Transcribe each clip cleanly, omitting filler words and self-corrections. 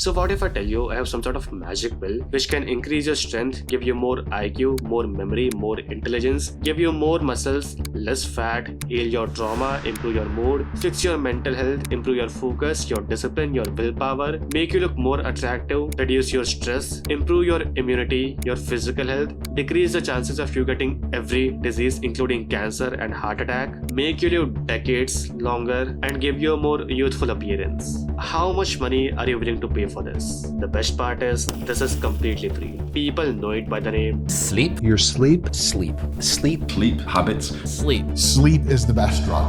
So what if I tell you I have some sort of magic pill which can increase your strength, give you more IQ, more memory, more intelligence, give you more muscles, less fat, heal your trauma, improve your mood, fix your mental health, improve your focus, your discipline, your willpower, make you look more attractive, reduce your stress, improve your immunity, your physical health, decrease the chances of you getting every disease including cancer and heart attack, make you live decades longer and give you a more youthful appearance. How much money are you willing to pay for this? The best part is this is completely free. People know it by the name Sleep. Your sleep. Sleep. Sleep. Sleep habits. Sleep. Sleep is the best drug.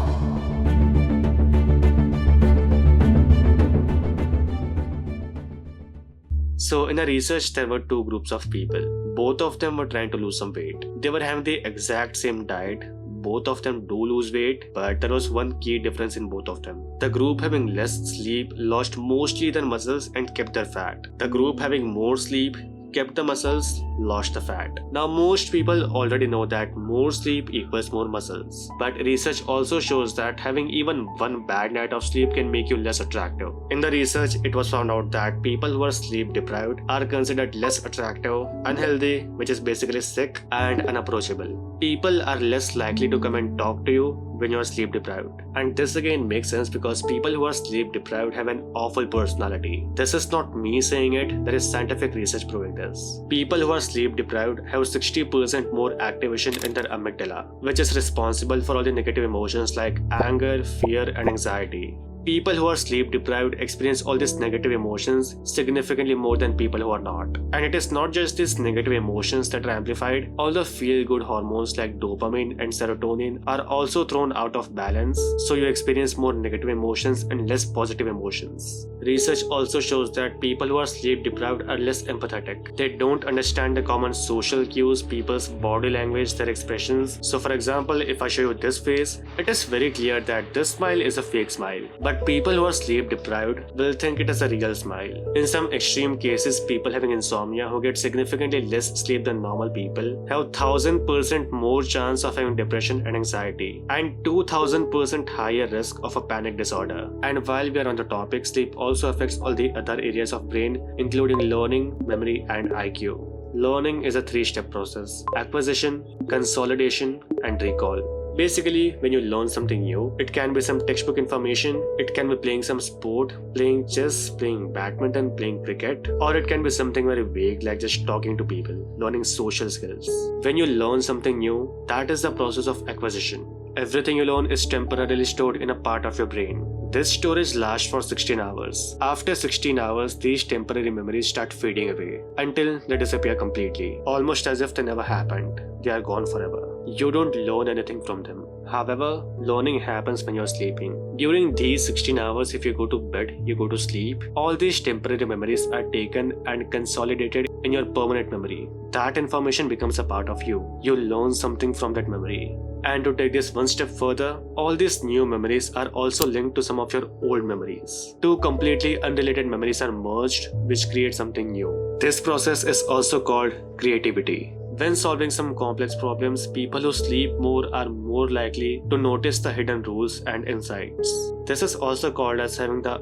So in a research, there were two groups of people. Both of them were trying to lose some weight. They were having the exact same diet. Both of them do lose weight, but there was one key difference in both of them. The group having less sleep lost mostly their muscles and kept their fat. The group having more sleep kept the muscles, lost the fat. Now most people already know that more sleep equals more muscles. But research also shows that having even one bad night of sleep can make you less attractive. In the research, it was found out that people who are sleep deprived are considered less attractive, unhealthy, which is basically sick, and unapproachable. People are less likely to come and talk to you when you are sleep deprived. And this again makes sense because people who are sleep deprived have an awful personality. This is not me saying it, there is scientific research proving this. People who are sleep deprived have 60% more activation in their amygdala, which is responsible for all the negative emotions like anger, fear, and anxiety. People who are sleep deprived experience all these negative emotions significantly more than people who are not. And it is not just these negative emotions that are amplified, all the feel-good hormones like dopamine and serotonin are also thrown out of balance, so you experience more negative emotions and less positive emotions. Research also shows that people who are sleep deprived are less empathetic. They don't understand the common social cues, people's body language, their expressions. So for example, if I show you this face, it is very clear that this smile is a fake smile. But people who are sleep deprived will think it is a real smile. In some extreme cases, people having insomnia who get significantly less sleep than normal people have 1000% more chance of having depression and anxiety, and 2000% higher risk of a panic disorder. And while we are on the topic, sleep also affects all the other areas of brain, including learning, memory, and IQ. Learning is a three-step process: acquisition, consolidation, and recall. Basically, when you learn something new, it can be some textbook information, it can be playing some sport, playing chess, playing badminton, playing cricket, or it can be something very vague like just talking to people, learning social skills. When you learn something new, that is the process of acquisition. Everything you learn is temporarily stored in a part of your brain. This storage lasts for 16 hours. After 16 hours, these temporary memories start fading away until they disappear completely, almost as if they never happened. They are gone forever. You don't learn anything from them. However, learning happens when you're sleeping. During these 16 hours, if you go to bed, you go to sleep, all these temporary memories are taken and consolidated in your permanent memory. That information becomes a part of you. You learn something from that memory. And to take this one step further, all these new memories are also linked to some of your old memories. Two completely unrelated memories are merged, which create something new. This process is also called creativity. When solving some complex problems, people who sleep more are more likely to notice the hidden rules and insights. This is also called as having the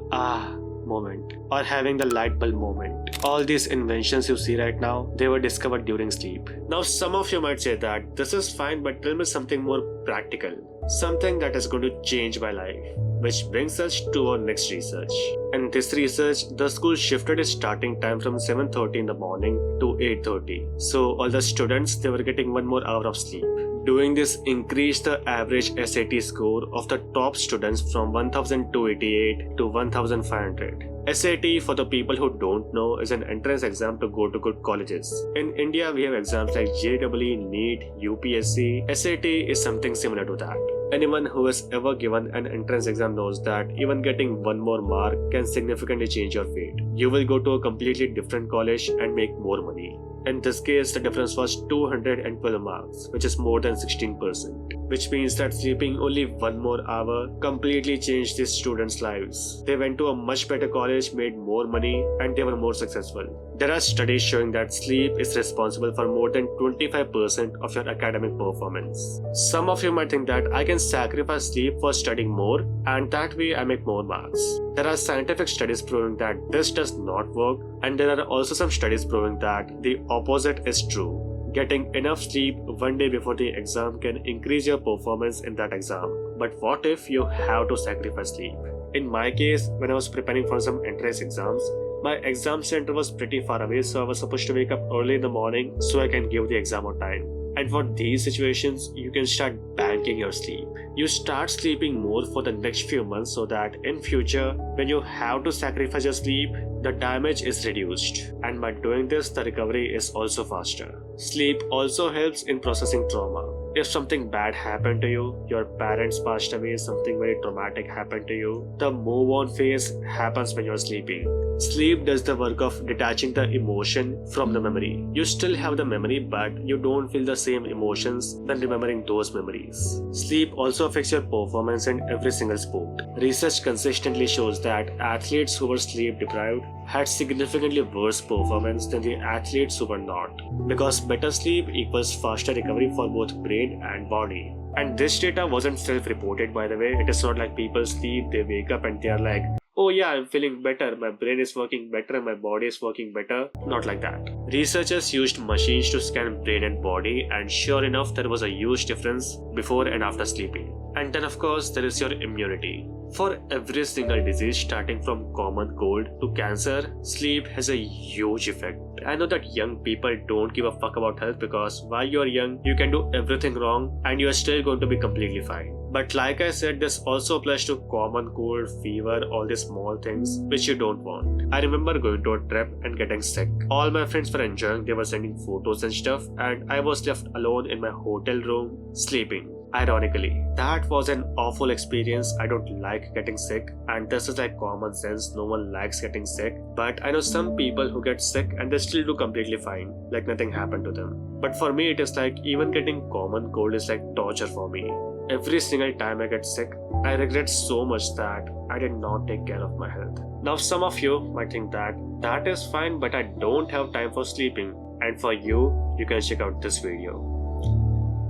moment or having the light bulb moment. All these inventions you see right now, they were discovered during sleep. Now some of you might say that this is fine, but tell me something more practical, something that is going to change my life. Which brings us to our next research. In this research, the school shifted its starting time from 7:30 in the morning to 8:30. So all the students, they were getting one more hour of sleep. Doing this increased the average SAT score of the top students from 1288 to 1500. SAT, for the people who don't know, is an entrance exam to go to good colleges. In India, we have exams like JEE, NEET, UPSC. SAT is something similar to that. Anyone who has ever given an entrance exam knows that even getting one more mark can significantly change your fate. You will go to a completely different college and make more money. In this case, the difference was 212 marks, which is more than 16%. Which means that sleeping only one more hour completely changed these students' lives. They went to a much better college, made more money, and they were more successful. There are studies showing that sleep is responsible for more than 25% of your academic performance. Some of you might think that I can sacrifice sleep for studying more, and that way I make more marks. There are scientific studies proving that this does not work, and there are also some studies proving that the opposite is true. Getting enough sleep one day before the exam can increase your performance in that exam. But what if you have to sacrifice sleep? In my case, when I was preparing for some entrance exams, my exam center was pretty far away, so I was supposed to wake up early in the morning so I can give the exam on time. And for these situations, you can start banking your sleep. You start sleeping more for the next few months so that in future, when you have to sacrifice your sleep, the damage is reduced. And by doing this, the recovery is also faster. Sleep also helps in processing trauma. If something bad happened to you, your parents passed away, something very traumatic happened to you, the move on phase happens when you're sleeping. Sleep does the work of detaching the emotion from the memory. You still have the memory, but you don't feel the same emotions when remembering those memories. Sleep also affects your performance in every single sport. Research consistently shows that athletes who were sleep deprived had significantly worse performance than the athletes who were not. Because better sleep equals faster recovery for both brain and body. And this data wasn't self-reported, by the way. It is not like people sleep, they wake up and they are like, oh yeah, I'm feeling better, my brain is working better, my body is working better. Not like that. Researchers used machines to scan brain and body, and sure enough, there was a huge difference before and after sleeping. And then of course, there is your immunity. For every single disease, starting from common cold to cancer, sleep has a huge effect. I know that young people don't give a fuck about health because while you're young, you can do everything wrong and you are still going to be completely fine. But like I said, this also applies to common cold, fever, all these small things which you don't want. I remember going to a trip and getting sick. All my friends were enjoying, they were sending photos and stuff, and I was left alone in my hotel room, sleeping. Ironically, that was an awful experience. I don't like getting sick, and this is like common sense, no one likes getting sick. But I know some people who get sick and they still do completely fine, like nothing happened to them. But for me, it is like even getting common cold is like torture for me. Every single time I get sick, I regret so much that I did not take care of my health. Now some of you might think that that is fine, but I don't have time for sleeping. And for you, you can check out this video.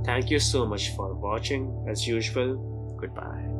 Thank you so much for watching. As usual, goodbye.